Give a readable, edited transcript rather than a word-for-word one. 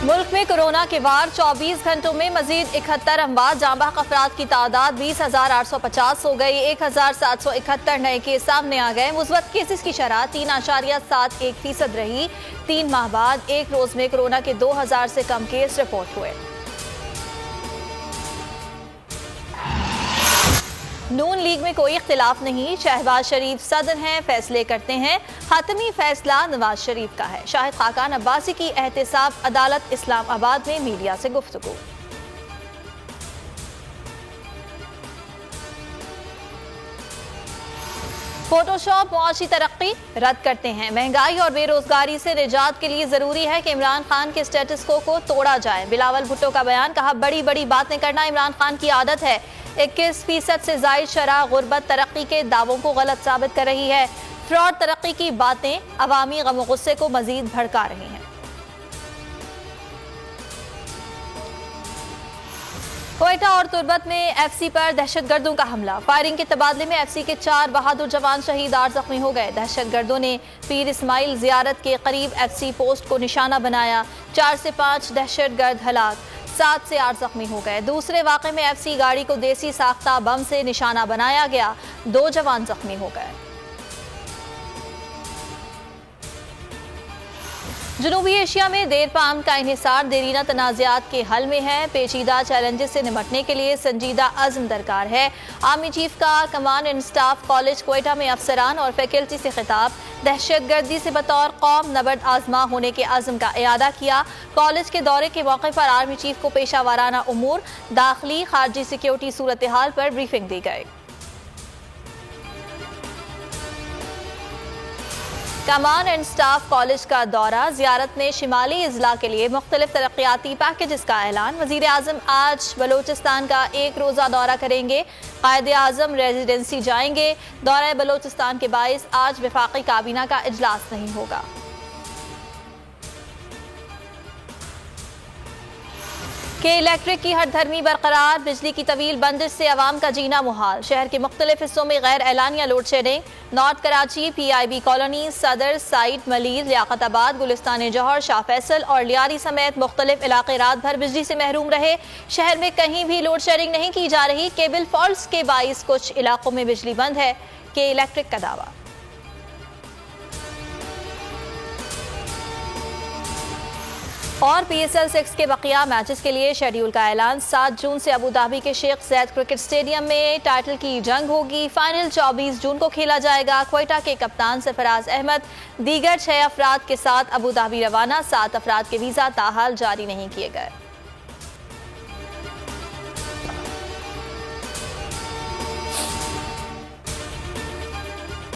मुल्क में कोरोना के वार 24 घंटों में मजीद 71 अमवात, जांबाक अफराद की तादाद 20,850 हो गई। 1,771 नए केस सामने आ गए। मुस्बत केसेस की शरह 3.71% रही। 3 माह बाद एक रोज में कोरोना के 2,000 से कम केस रिपोर्ट हुए। नून लीग में कोई इख्तिलाफ नहीं, शहबाज शरीफ सदर हैं, फैसले करते हैं। हातमी फैसला नवाज शरीफ का है। शाहिद खाकान अब्बासी की एहतसाब अदालत इस्लामाबाद में मीडिया से गुफ्तगू। फोटोशॉप मुआशी तरक्की रद्द करते हैं। महंगाई और बेरोजगारी से निजात के लिए जरूरी है कि इमरान खान के स्टेटस को तोड़ा जाए। बिलावल भुट्टो का बयान, कहा बड़ी बड़ी बातें करना इमरान खान की आदत है। 21% से जायद शरह गुर्बत तरक्की के दावों को गलत साबित कर रही है। फ्रॉड तरक्की की बातें अवामी गम और गुस्से को मजीद भड़का रही हैं। क्वेटा और तुर्बत में एफसी पर दहशतगर्दों का हमला। फायरिंग के तबादले में एफसी के 4 बहादुर जवान शहीद और जख्मी हो गए। दहशतगर्दों ने पीर इस्माइल जियारत के करीब एफसी पोस्ट को निशाना बनाया। 4 से 5 दहशतगर्द हलाक, 7 से 8 जख्मी हो गए। दूसरे वाक़े में एफसी गाड़ी को देसी साख्ता बम से निशाना बनाया गया। 2 जवान जख्मी हो गए। जनूबी एशिया में देरपा अमन का इन्हिसार देरीना तनाज़ात के हल में है। पेचीदा चैलेंजेस से निपटने के लिए संजीदा अज़्म दरकार है। आर्मी चीफ का command and staff college Quetta में अफसरान और फैकल्टी से खिताब। दहशतगर्दी से बतौर कौम नबर्द आजमा होने के अज़्म का इयादा किया। कॉलेज के दौरे के मौके पर आर्मी चीफ को पेशा वाराना उमूर, दाखिली खारजी सिक्योरिटी सूरत हाल पर ब्रीफिंग दी गई। कमांड एंड स्टाफ कॉलेज का दौरा, जियारत में शिमाली इजला के लिए मुख्तलिफ तरक्याती पैकेजेस का ऐलान। वजीर आजम आज बलोचिस्तान का 1 रोज़ा दौरा करेंगे। कायदे आजम रेजिडेंसी जाएंगे। दौरा बलोचिस्तान के बाइस आज वफाकी काबीना का इजलास नहीं होगा। के इलेक्ट्रिक की हरधर्मी बरकरार, बिजली की तवील बंदिश से अवाम का जीना मुहाल। शहर के मुख्तलिफ हिस्सों में गैर एलानिया load shedding. North Karachi, PIB colony, Saddar, side, Malir, Liaquatabad, Gulistan Jauhar, Shah Faisal और लियारी समेत मुख्तलिफ इलाके रात भर बिजली से महरूम रहे। शहर में कहीं भी लोड शेडिंग नहीं की जा रही। केबल फॉल्ट्स के बाइस कुछ इलाकों में बिजली बंद है। के इलेक्ट्रिक का दावा। और PSL 6 के बकिया मैचेस के लिए शेड्यूल का ऐलान। 7 जून से अबू धाबी के शेख ज़ैद क्रिकेट स्टेडियम में टाइटल की जंग होगी। फाइनल 24 जून को खेला जाएगा। क्वेटा के कप्तान सरफराज अहमद दीगर 6 अफराद के साथ अबू धाबी रवाना। 7 अफराद के वीज़ा ताहाल जारी नहीं किए गए।